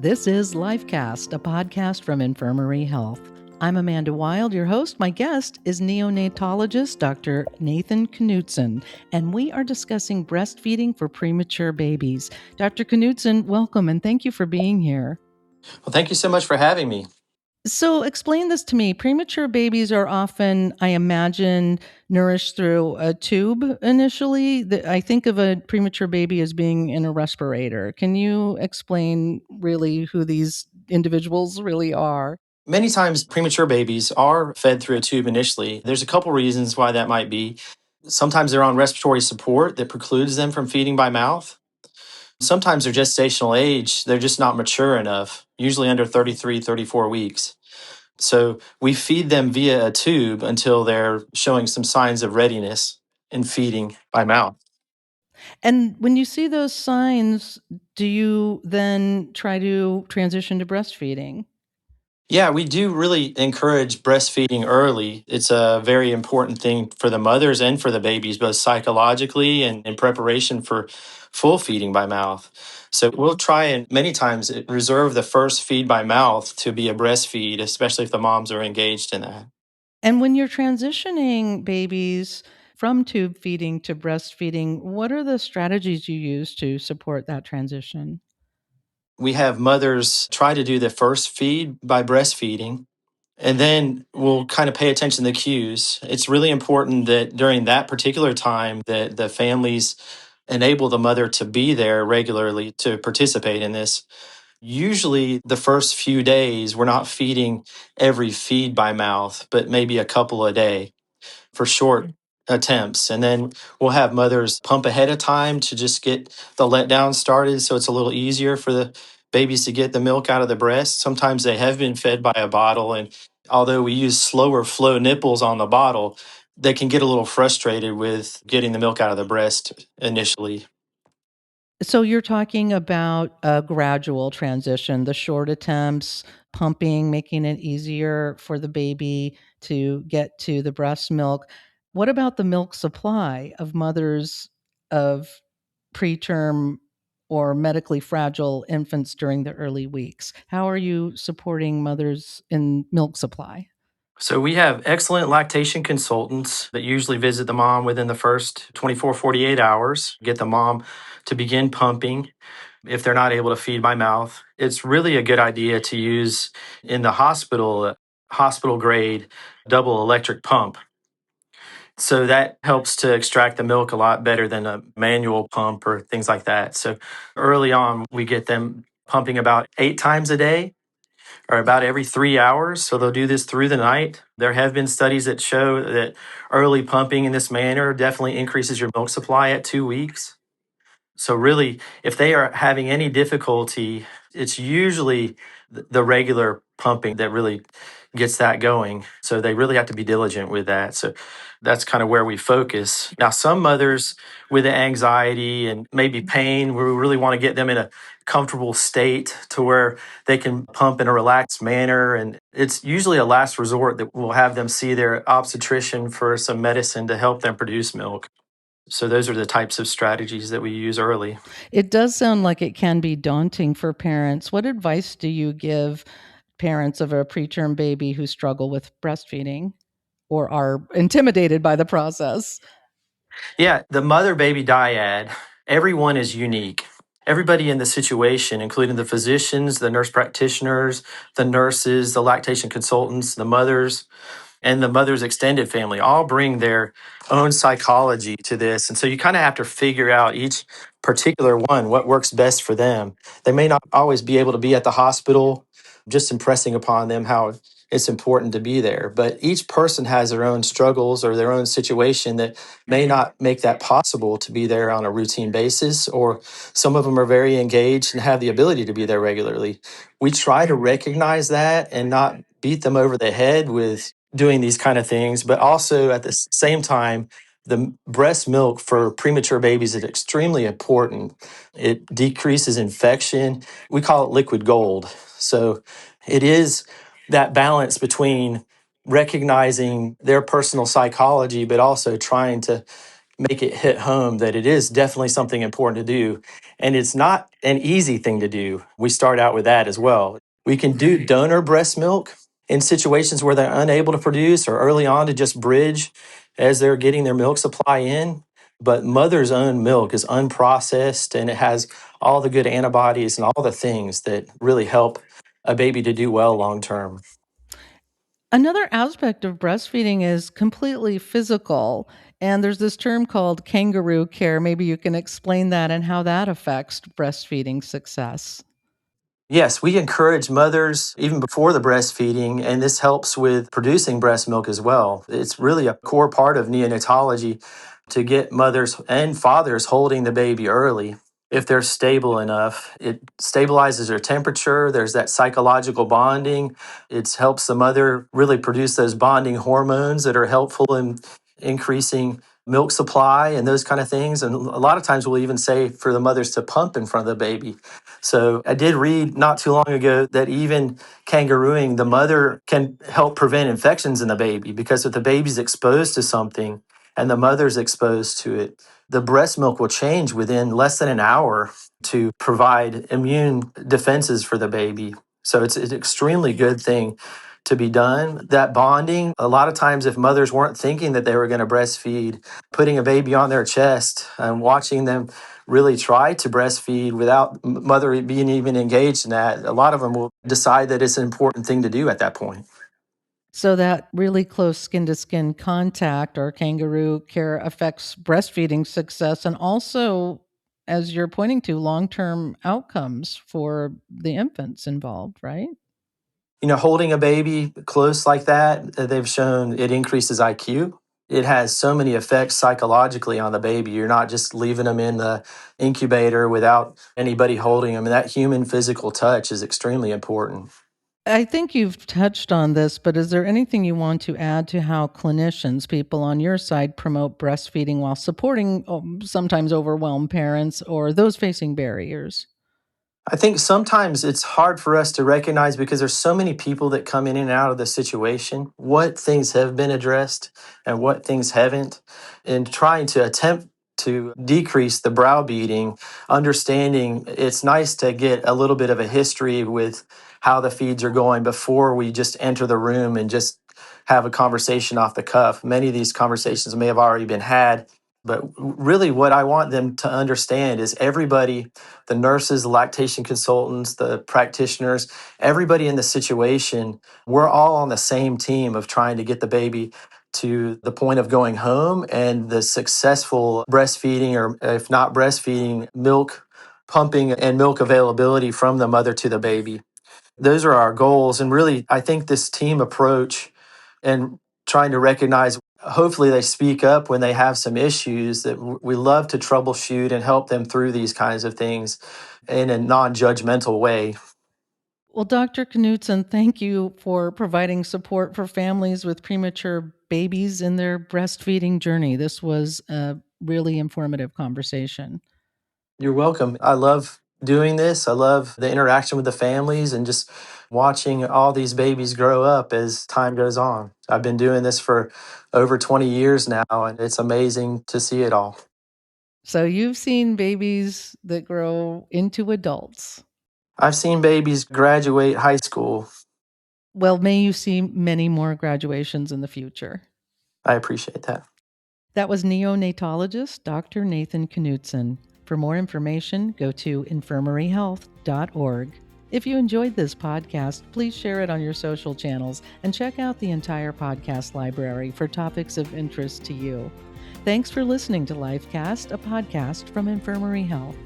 This is Lifecast, a podcast from Infirmary Health. I'm Amanda Wild, your host. My guest is neonatologist Dr. Nathan Knutson, and we are discussing breastfeeding for premature babies. Dr. Knutson, welcome, and thank you for being here. Well, thank you so much for having me. So explain this to me. Premature babies are often, I imagine, nourished through a tube initially. I think of a premature baby as being in a respirator. Can you explain really who these individuals really are? Many times premature babies are fed through a tube initially. There's a couple reasons why that might be. Sometimes they're on respiratory support that precludes them from feeding by mouth. Sometimes their gestational age, they're just not mature enough, usually under 33, 34 weeks. So we feed them via a tube until they're showing some signs of readiness in feeding by mouth. And when you see those signs, do you then try to transition to breastfeeding? Yeah, we do really encourage breastfeeding early. It's a very important thing for the mothers and for the babies, both psychologically and in preparation for full feeding by mouth. So we'll try and many times reserve the first feed by mouth to be a breastfeed, especially if the moms are engaged in that. And when you're transitioning babies from tube feeding to breastfeeding, what are the strategies you use to support that transition? We have mothers try to do the first feed by breastfeeding. And then we'll kind of pay attention to the cues. It's really important that during that particular time that the families enable the mother to be there regularly to participate in this. Usually the first few days, we're not feeding every feed by mouth, but maybe a couple a day for short attempts. And then we'll have mothers pump ahead of time to just get the letdown started so it's a little easier for the babies to get the milk out of the breast. Sometimes they have been fed by a bottle, and although we use slower flow nipples on the bottle, they can get a little frustrated with getting the milk out of the breast initially. So you're talking about a gradual transition, the short attempts, pumping, making it easier for the baby to get to the breast milk. What about the milk supply of mothers of preterm or medically fragile infants during the early weeks? How are you supporting mothers in milk supply? So we have excellent lactation consultants that usually visit the mom within the first 24, 48 hours, get the mom to begin pumping if they're not able to feed by mouth. It's really a good idea to use in the hospital, hospital grade double electric pump. So that helps to extract the milk a lot better than a manual pump or things like that. So early on, we get them pumping about 8 times a day or about every 3 hours. So they'll do this through the night. There have been studies that show that early pumping in this manner definitely increases your milk supply at 2 weeks. So really, if they are having any difficulty, it's usually the regular pumping that really gets that going. So they really have to be diligent with that. So that's kind of where we focus. Now, some mothers with the anxiety and maybe pain, we really want to get them in a comfortable state to where they can pump in a relaxed manner. And it's usually a last resort that we'll have them see their obstetrician for some medicine to help them produce milk. So those are the types of strategies that we use early. It does sound like it can be daunting for parents. What advice do you give parents of a preterm baby who struggle with breastfeeding or are intimidated by the process? Yeah, the mother baby dyad, everyone is unique. Everybody in the situation, including the physicians, the nurse practitioners, the nurses, the lactation consultants, the mothers, and the mother's extended family all bring their own psychology to this. And so you kind of have to figure out each particular one, what works best for them. They may not always be able to be at the hospital, just impressing upon them how it's important to be there. But each person has their own struggles or their own situation that may not make that possible to be there on a routine basis, or some of them are very engaged and have the ability to be there regularly. We try to recognize that and not beat them over the head with doing these kind of things, but also at the same time, the breast milk for premature babies is extremely important. It decreases infection. We call it liquid gold. So it is that balance between recognizing their personal psychology, but also trying to make it hit home that it is definitely something important to do. And it's not an easy thing to do. We start out with that as well. We can do donor breast milk in situations where they're unable to produce or early on to just bridge as they're getting their milk supply in. But mother's own milk is unprocessed and it has all the good antibodies and all the things that really help a baby to do well long term. Another aspect of breastfeeding is completely physical. And there's this term called kangaroo care. Maybe you can explain that and how that affects breastfeeding success. Yes, we encourage mothers even before the breastfeeding, and this helps with producing breast milk as well. It's really a core part of neonatology to get mothers and fathers holding the baby early. If they're stable enough, it stabilizes their temperature. There's that psychological bonding. It helps the mother really produce those bonding hormones that are helpful in increasing milk supply and those kind of things. And a lot of times we'll even say for the mothers to pump in front of the baby. So I did read not too long ago that even kangarooing, the mother can help prevent infections in the baby because if the baby's exposed to something and the mother's exposed to it, the breast milk will change within less than an hour to provide immune defenses for the baby. So it's an extremely good thing to be done. That bonding, a lot of times, if mothers weren't thinking that they were going to breastfeed, putting a baby on their chest and watching them really try to breastfeed without mother being even engaged in that, a lot of them will decide that it's an important thing to do at that point. So that really close skin to skin contact or kangaroo care affects breastfeeding success and also, as you're pointing to, long term outcomes for the infants involved, right? Holding a baby close like that, they've shown it increases IQ. It has so many effects psychologically on the baby. You're not just leaving them in the incubator without anybody holding them. And that human physical touch is extremely important. I think you've touched on this, but is there anything you want to add to how clinicians, people on your side, promote breastfeeding while supporting sometimes overwhelmed parents or those facing barriers? I think sometimes it's hard for us to recognize because there's so many people that come in and out of the situation, what things have been addressed and what things haven't, and trying to attempt to decrease the browbeating, understanding it's nice to get a little bit of a history with how the feeds are going before we just enter the room and just have a conversation off the cuff. Many of these conversations may have already been had, but really what I want them to understand is everybody, the nurses, the lactation consultants, the practitioners, everybody in the situation, we're all on the same team of trying to get the baby to the point of going home and the successful breastfeeding, or if not breastfeeding, milk pumping and milk availability from the mother to the baby. Those are our goals. And really, I think this team approach and trying to recognize, hopefully, they speak up when they have some issues, that we love to troubleshoot and help them through these kinds of things in a non judgmental way. Well, Dr. Knutson, thank you for providing support for families with premature babies in their breastfeeding journey. This was a really informative conversation. You're welcome. I love doing this. I love the interaction with the families and just watching all these babies grow up as time goes on. I've been doing this for over 20 years now, and it's amazing to see it all. So you've seen babies that grow into adults. I've seen babies graduate high school. Well, may you see many more graduations in the future. I appreciate that. That was neonatologist Dr. Nathan Knutson. For more information, go to infirmaryhealth.org. If you enjoyed this podcast, please share it on your social channels and check out the entire podcast library for topics of interest to you. Thanks for listening to Lifecast, a podcast from Infirmary Health.